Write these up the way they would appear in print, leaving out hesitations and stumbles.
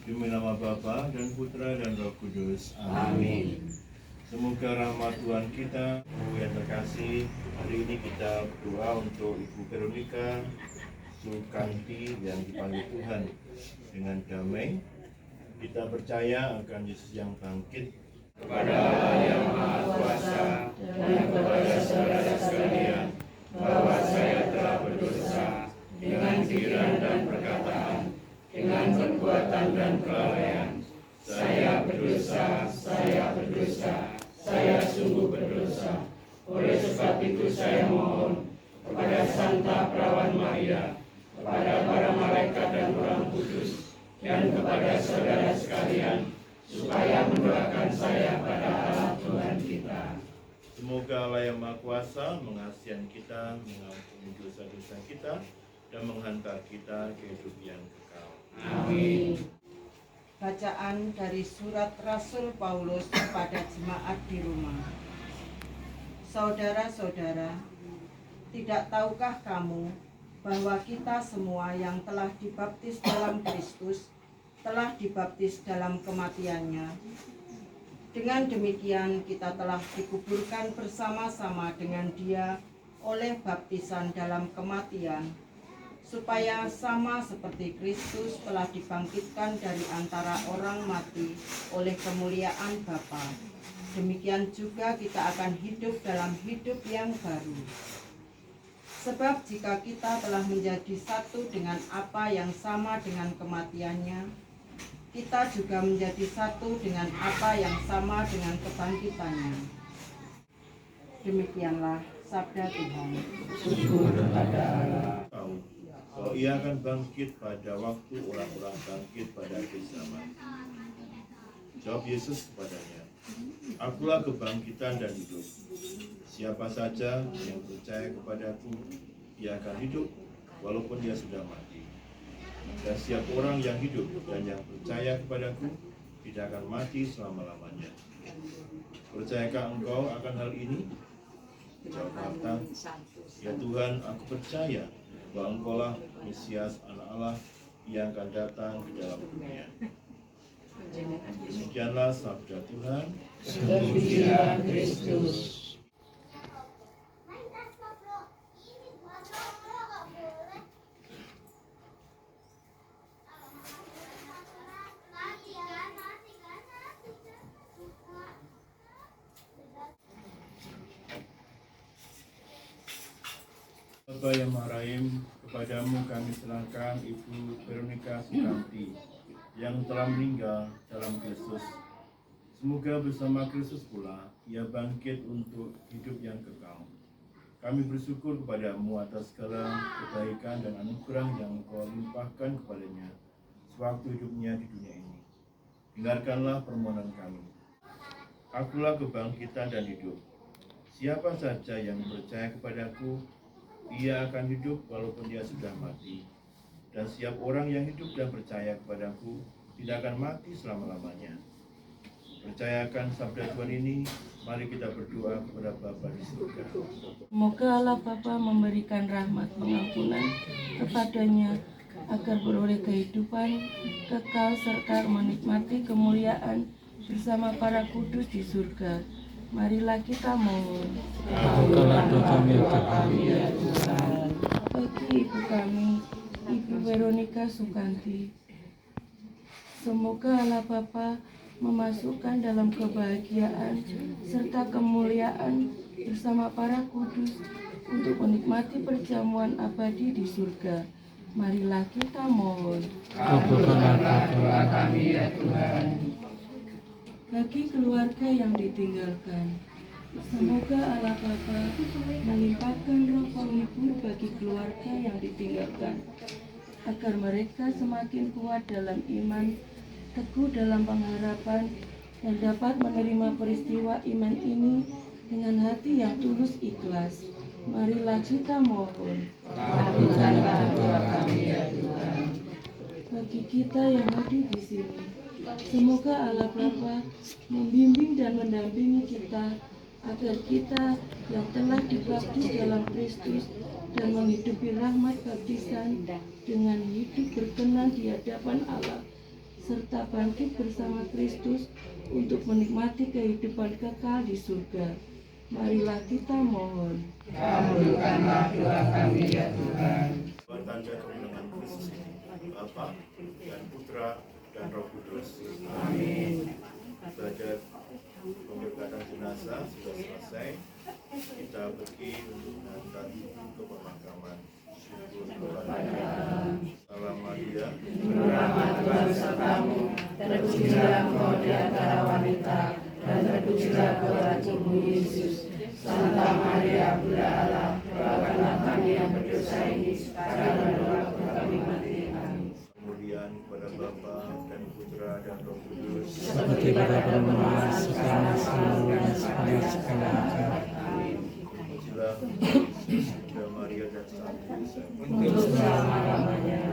Demi nama Bapa dan Putra dan Roh Kudus. Amin. Semoga rahmat Tuhan kita, yang terkasih, hari ini kita berdoa untuk Ibu Veronica Sukanti yang dipanggil Tuhan dengan damai. Kita percaya akan Yesus yang bangkit, Kepada Allah yang Maha Kuasa dan kepada saudara sekalian, bahwa saya telah berdosa dengan pikiran dan perkataan, dengan perbuatan dan kelalaian. Saya berdosa, saya sungguh berdosa. Oleh sebab itu saya mohon kepada Santa Perawan Maria, kepada para malaikat dan orang kudus, dan kepada saudara sekalian, supaya mendoakan saya pada Allah Tuhan kita. semoga Allah yang Maha Kuasa mengasihi kita, mengampuni dosa-dosa kita, dan menghantar kita ke hidup yang kekal. Amin. Bacaan dari surat Rasul Paulus kepada jemaat di Roma. Saudara-saudara, tidak tahukah kamu bahwa kita semua yang telah dibaptis dalam Kristus telah dibaptis dalam kematiannya? Dengan demikian kita telah dikuburkan bersama-sama dengan Dia oleh baptisan dalam kematian, supaya sama seperti Kristus telah dibangkitkan dari antara orang mati oleh kemuliaan Bapa, demikian juga kita akan hidup dalam hidup yang baru. Sebab jika kita telah menjadi satu dengan apa yang sama dengan kematiannya, kita juga menjadi satu dengan apa yang sama dengan kebangkitannya. Demikianlah sabda Tuhan. Syukur kepada Allah. Tahu bahwa ia akan bangkit pada waktu orang-orang bangkit pada akhir zaman. Jawab Yesus kepadanya, Akulah kebangkitan dan hidup. Siapa saja yang percaya kepadaku, ia akan hidup walaupun dia sudah mati. Dan setiap orang yang hidup dan yang percaya kepadaku tidak akan mati selama-lamanya. Percayakah engkau akan hal ini? Jawab Marta, Ya Tuhan, aku percaya bahwa engkaulah Mesias anak Allah yang akan datang ke dalam dunia. Demikianlah sabda Tuhan. Terpujilah Kristus. Bapa yang Maha Rahim, kepadamu kami serahkan Ibu Veronica Sukanti yang telah meninggal dalam Kristus. Semoga bersama Kristus pula ia bangkit untuk hidup yang kekal. Kami bersyukur kepadamu atas segala kebaikan dan anugerah yang Engkau limpahkan kepadanya sewaktu hidupnya di dunia ini. Dengarkanlah permohonan kami. Akulah kebangkitan dan hidup. Siapa saja yang percaya kepadaku, ia akan hidup walaupun dia sudah mati. Dan setiap orang yang hidup dan percaya kepadaku tidak akan mati selama-lamanya. Percayakan sabda Tuhan ini, mari kita berdoa kepada Bapa di surga. Semoga Allah Bapa memberikan rahmat pengampunan kepadanya agar beroleh kehidupan kekal serta menikmati kemuliaan bersama para kudus di surga. Marilah kita mohon. Ampunkanlah dosa kami ya Tuhan. Bagi ibu kami, Ibu Veronica Sukanti, semoga Allah Bapa memasukkan dalam kebahagiaan serta kemuliaan bersama para kudus untuk menikmati perjamuan abadi di surga. Marilah kita mohon. Kabulkanlah doa kami ya Tuhan. Bagi keluarga yang ditinggalkan, semoga Allah Bapa melimpahkan roh penghibur bagi keluarga yang ditinggalkan, agar mereka semakin kuat dalam iman, teguh dalam pengharapan, dan dapat menerima peristiwa iman ini dengan hati yang tulus ikhlas. Marilah kita mohon. Kabulkanlah doa kami ya Tuhan. Bagi kita yang hadir di sini, semoga Allah Bapa membimbing dan mendampingi kita agar kita yang telah dibaptis dalam Kristus dan menghidupi rahmat baptisan dengan hidup berkenan di hadapan Allah serta bangkit bersama Kristus untuk menikmati kehidupan kekal di surga. Marilah kita mohon. Kabulkanlah doa kami ya Tuhan. Tanda kemenangan Kristus ini, Bapa dan Putra dan Roh Kudus. Amin. Belajar pemberkatan jenazah sudah selesai. Kita pergi untuk mengantar ke pemakaman. Syukur kepada Salam Maria, Berrahmat Tuhan sertamu, terpujilah engkau di antara wanita, dan terpujilah buah tubuh Yesus. Santa Maria, Bunda Allah, doakanlah kami yang berdosa ini sekarang dan waktu kami mati. Amin. kemudian kepada Bapa dan Putra dan Roh Kudus. seperti pada permulaan, sekarang, selalu, dan sekarang. Amin. Terpujilah Yesus, Bunda Maria dan Sang Yosef. Untuk selama-lamanya.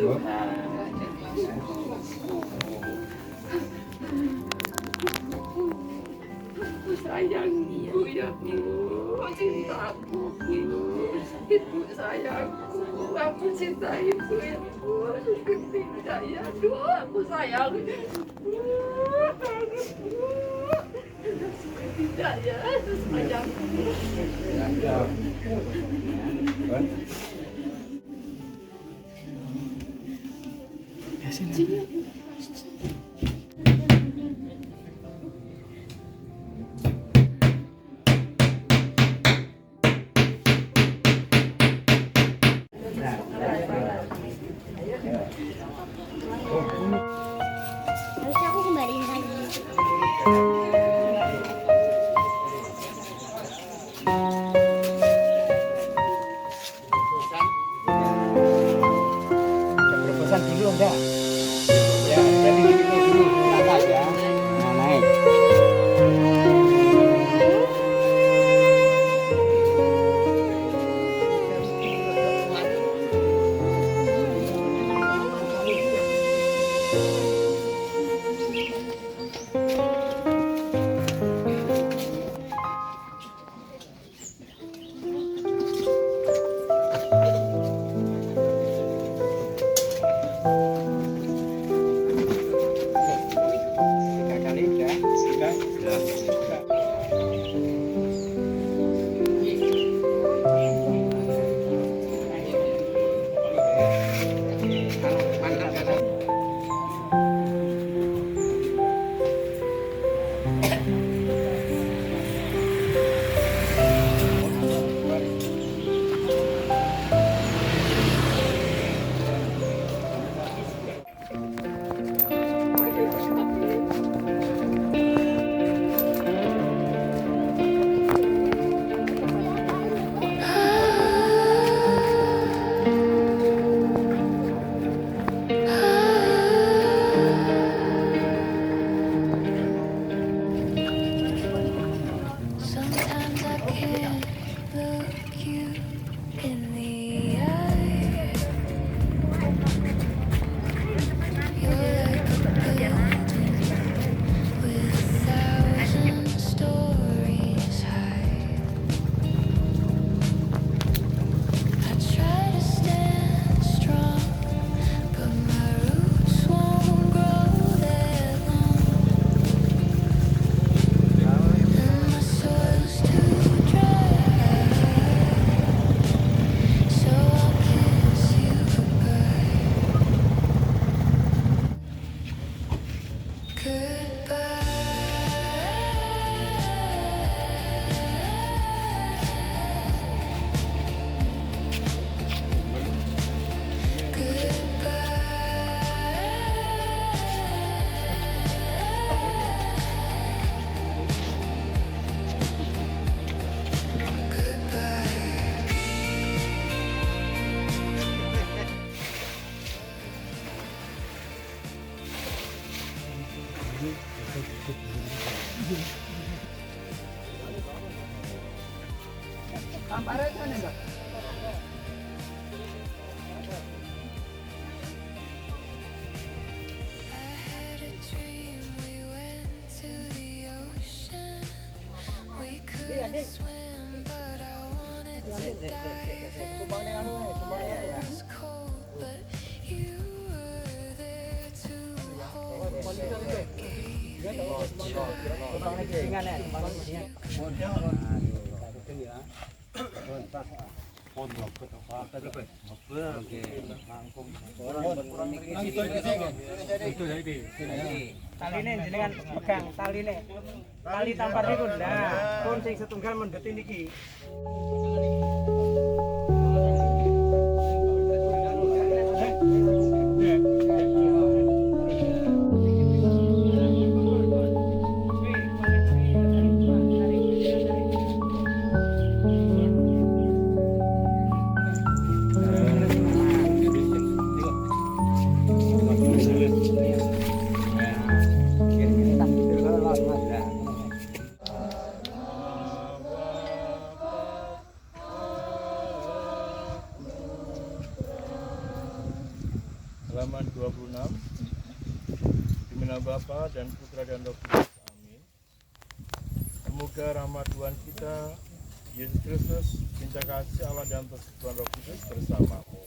Bapa dan Putra dan Roh Kudus. Sayang ibu ya Bu, cintaku ibu sayangku, aku cinta ibu ya Bu, tidak ya aduh aku sayang tidak ya sayangku. Harusnya aku kembaliin lagi. Berpesan dulu enggak? Ya, jadi gitu dulu naik ya. Nah, naik. Tiga kali ya. Sudah. Sudah. Mantap, Taline jenengan pegang taline. Tali tampar niku ndak. Pun sing setunggal mendhet niki. Halaman 26. Demi nama Bapa dan Putra dan Roh Kudus. Amin. Semoga rahmat Tuhan kita Yesus Kristus, cinta kasih Allah dan persekutuan Roh Kudus bersamamu.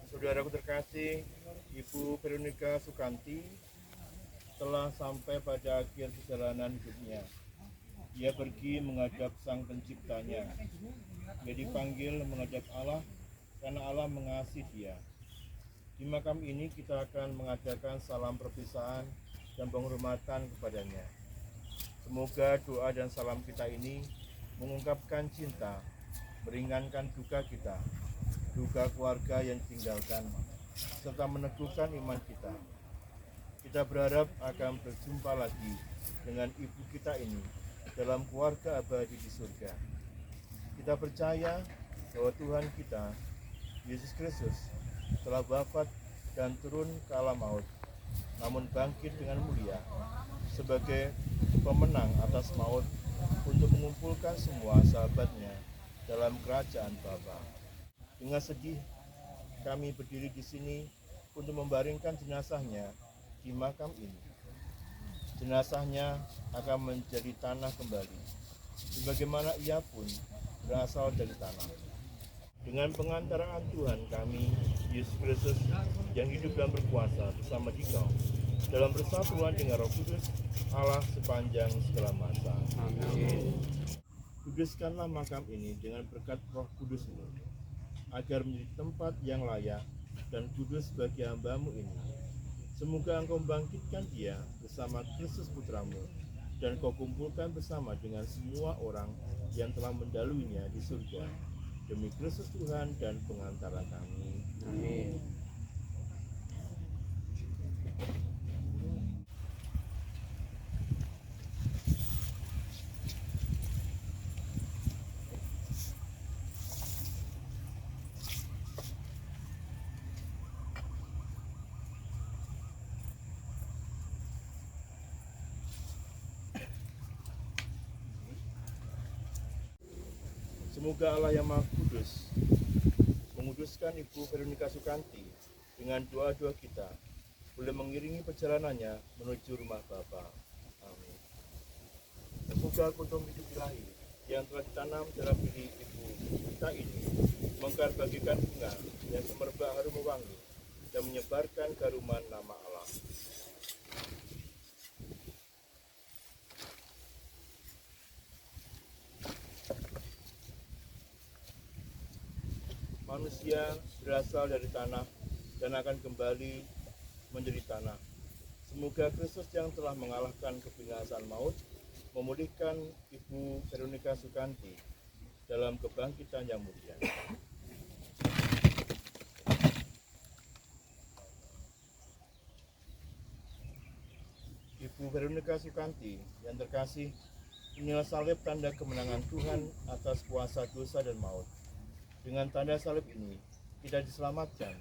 Saudaraku terkasih, Ibu Veronica Sukanti telah sampai pada akhir perjalanan hidupnya. Ia pergi menghadap Sang Penciptanya. Dia dipanggil menghadap Allah karena Allah mengasihi dia. Di makam ini kita akan mengadakan salam perpisahan dan penghormatan kepadanya. Semoga doa dan salam kita ini mengungkapkan cinta, meringankan duka kita, duka keluarga yang ditinggalkan, serta meneguhkan iman kita. Kita berharap akan berjumpa lagi dengan ibu kita ini dalam keluarga abadi di surga. Kita percaya bahwa Tuhan kita, Yesus Kristus, telah wafat dan turun ke alam maut, namun bangkit dengan mulia sebagai pemenang atas maut untuk mengumpulkan semua sahabatnya dalam kerajaan Bapa. Dengan sedih, kami berdiri di sini untuk membaringkan jenazahnya di makam ini. Jenazahnya akan menjadi tanah kembali, sebagaimana ia pun berasal dari tanah. Dengan pengantaraan Tuhan kami, Yesus Kristus, yang hidup dan berkuasa bersama Dikau, dalam persatuan dengan Roh Kudus, Allah sepanjang segala masa. Amin. Kuduskanlah makam ini dengan berkat Roh Kudus ini, agar menjadi tempat yang layak dan kudus bagi hamba-Mu ini. Semoga Engkau membangkitkan dia bersama Kristus Putramu, dan Kau kumpulkan bersama dengan semua orang yang telah mendaluinya di surga. Demi Kristus Tuhan dan pengantara kami. Amin. Semoga Allah yang Maha Kudus menguduskan Ibu Veronica Sukanti dengan doa-doa kita, boleh mengiringi perjalanannya menuju rumah Bapa. Amin. Semoga kuntum hidup ilahi yang telah ditanam dalam diri Ibu kita ini mekar bagikan bunga yang semerbak harum wangi dan menyebarkan garuman nama Allah. Manusia berasal dari tanah dan akan kembali menjadi tanah. Semoga Kristus yang telah mengalahkan kebinasaan maut memulihkan Ibu Veronica Sukanti dalam kebangkitan yang mulia. Ibu Veronica Sukanti yang terkasih, inilah salib tanda kemenangan Tuhan atas kuasa dosa dan maut. Dengan tanda salib ini, kita diselamatkan,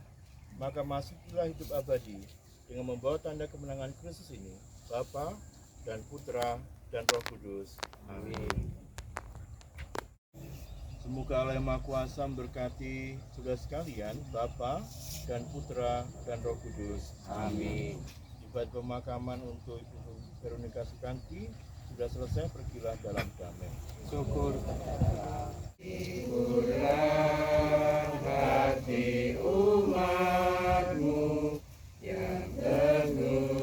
maka masuklah hidup abadi dengan membawa tanda kemenangan Kristus ini. Bapa, dan Putra, dan Roh Kudus. Amin. Semoga Allah yang Maha Kuasa memberkati saudara sekalian, Bapa dan Putra dan Roh Kudus. Amin. Ibadah pemakaman untuk Ibu Veronica Sukanti sudah selesai, pergilah dalam damai. Syukur. Hiburlah hati umatmu yang teguhkan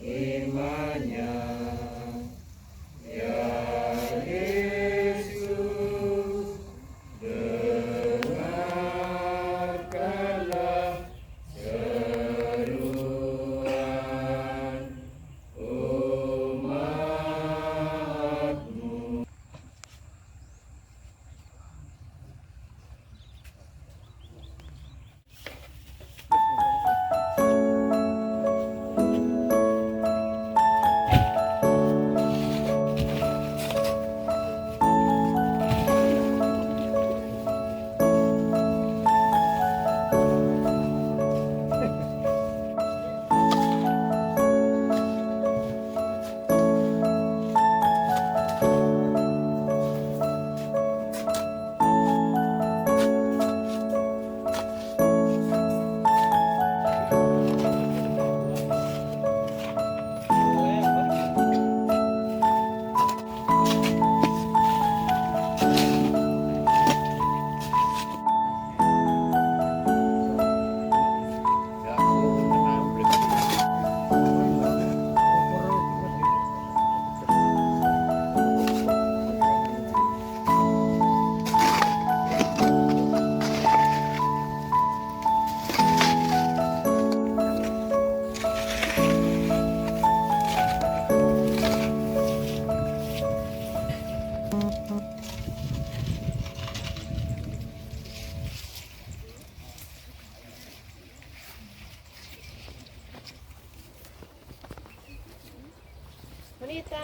imannya. Ya Yesus, dengarkanlah seruan umatmu. Wanita.